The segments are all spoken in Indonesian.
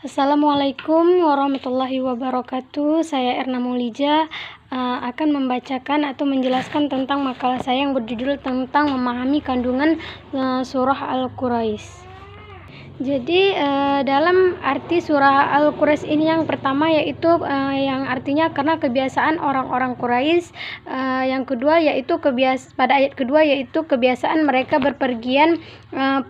Assalamualaikum warahmatullahi wabarakatuh. Saya Erna Maulija akan membacakan atau menjelaskan tentang makalah saya yang berjudul tentang memahami kandungan surah Al-Quraisy. Jadi dalam arti surah Al-Quraisy ini yang pertama yaitu yang artinya karena kebiasaan orang-orang Quraisy, yang kedua yaitu pada ayat kedua yaitu kebiasaan mereka berpergian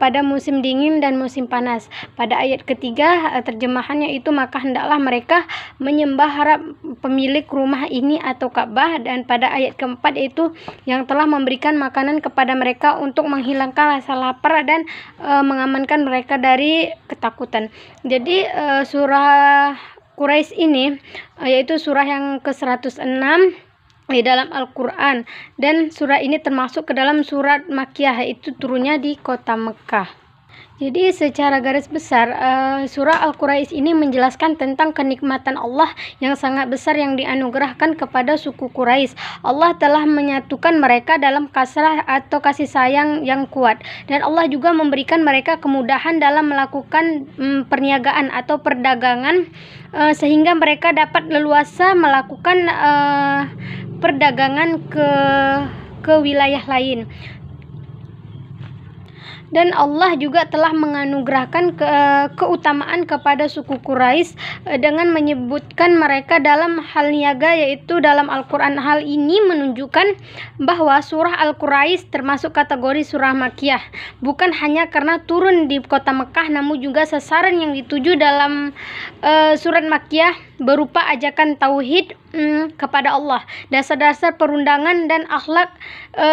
pada musim dingin dan musim panas. Pada ayat ketiga terjemahannya itu maka hendaklah mereka menyembah harap pemilik rumah ini atau Ka'bah, dan pada ayat keempat yaitu yang telah memberikan makanan kepada mereka untuk menghilangkan rasa lapar dan mengamankan mereka dari ketakutan. Jadi surah Quraisy ini yaitu surah yang ke-106 di dalam Al-Quran, dan surah ini termasuk ke dalam surat Makkiyah, yaitu turunnya di kota Mekah. Jadi secara garis besar surah Al-Quraisy ini menjelaskan tentang kenikmatan Allah yang sangat besar yang dianugerahkan kepada suku Quraisy. Allah telah menyatukan mereka dalam kasrah atau kasih sayang yang kuat, dan Allah juga memberikan mereka kemudahan dalam melakukan perniagaan atau perdagangan sehingga mereka dapat leluasa melakukan perdagangan ke wilayah lain. Dan Allah juga telah menganugerahkan keutamaan kepada suku Quraisy dengan menyebutkan mereka dalam hal niaga, yaitu dalam Al-Quran. Hal ini menunjukkan bahwa surah Al-Quraisy termasuk kategori surah Makkiyah, bukan hanya karena turun di kota Mekah, namun juga sasaran yang dituju dalam surat Makkiyah berupa ajakan tauhid kepada Allah, dasar-dasar perundangan dan akhlak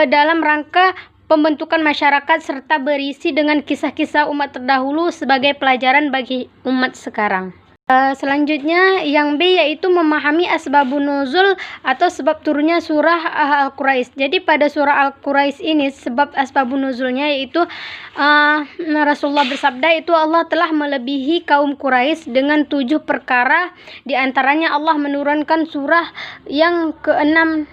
dalam rangka pembentukan masyarakat, serta berisi dengan kisah-kisah umat terdahulu sebagai pelajaran bagi umat sekarang. Selanjutnya yang B yaitu memahami asbabun nuzul atau sebab turunnya surah Al-Quraisy. Jadi pada surah Al-Quraisy ini sebab asbabun nuzulnya yaitu Rasulullah bersabda itu Allah telah melebihi kaum Quraisy dengan 7 perkara. Di antaranya Allah menurunkan surah yang ke-6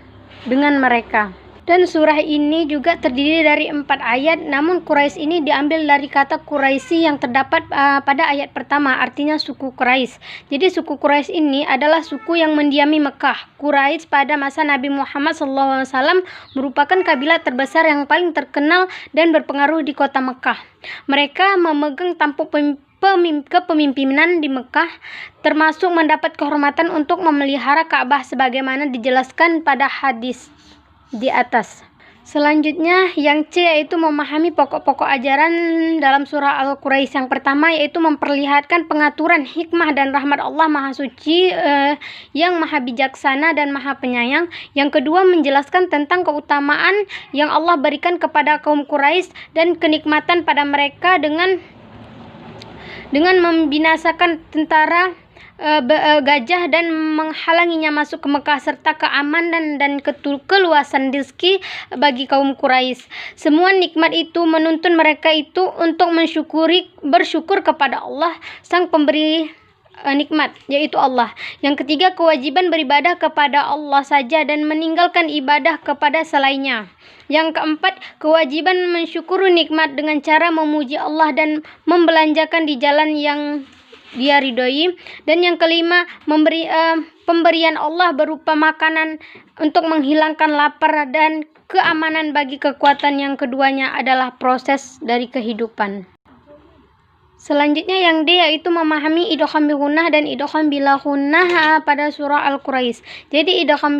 dengan mereka. Dan surah ini juga terdiri dari 4 ayat, namun Quraisy ini diambil dari kata Quraisy yang terdapat pada ayat pertama, artinya suku Quraisy. Jadi suku Quraisy ini adalah suku yang mendiami Mekah. Quraisy pada masa Nabi Muhammad SAW merupakan kabilah terbesar yang paling terkenal dan berpengaruh di kota Mekah. Mereka memegang tampuk kepemimpinan di Mekah, termasuk mendapat kehormatan untuk memelihara Ka'bah sebagaimana dijelaskan pada hadis di atas. Selanjutnya yang C yaitu memahami pokok-pokok ajaran dalam surah Al-Quraisy. Yang pertama yaitu memperlihatkan pengaturan hikmah dan rahmat Allah Maha Suci yang Maha Bijaksana dan Maha Penyayang. Yang kedua menjelaskan tentang keutamaan yang Allah berikan kepada kaum Quraisy dan kenikmatan pada mereka dengan membinasakan tentara gajah dan menghalanginya masuk ke Mekah, serta keamanan dan keluasan rezeki bagi kaum Quraisy. Semua nikmat itu menuntun mereka itu untuk bersyukur kepada Allah sang pemberi nikmat, yaitu Allah. Yang ketiga kewajiban beribadah kepada Allah saja dan meninggalkan ibadah kepada selainnya. Yang keempat kewajiban mensyukuri nikmat dengan cara memuji Allah dan membelanjakan di jalan yang Dia ridhoi. Dan yang kelima pemberian Allah berupa makanan untuk menghilangkan lapar dan keamanan bagi kekuatan. Yang keduanya adalah proses dari kehidupan. Selanjutnya yang D yaitu memahami idgham bi gunnah dan idgham bila gunnah pada surah Al-Quraisy. Jadi idgham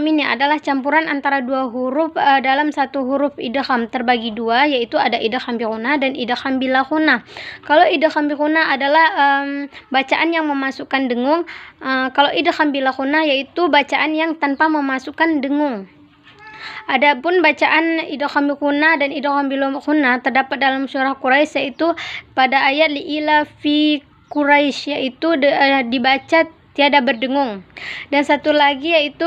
ini adalah campuran antara 2 huruf dalam 1 huruf idgham terbagi 2, yaitu ada idgham bi gunnah dan idgham bila gunnah. Kalau idgham bi gunnah adalah bacaan yang memasukkan dengung. Kalau idgham bila gunnah yaitu bacaan yang tanpa memasukkan dengung. Adapun bacaan idgham bi gunnah dan idgham bila gunnah terdapat dalam surah Quraisy, yaitu pada ayat li'ila fi Quraisy, yaitu dibaca tiada berdengung. Dan satu lagi yaitu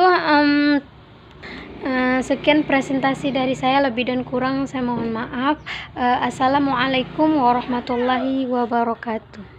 sekian presentasi dari saya, lebih dan kurang saya mohon maaf. Assalamualaikum warahmatullahi wabarakatuh.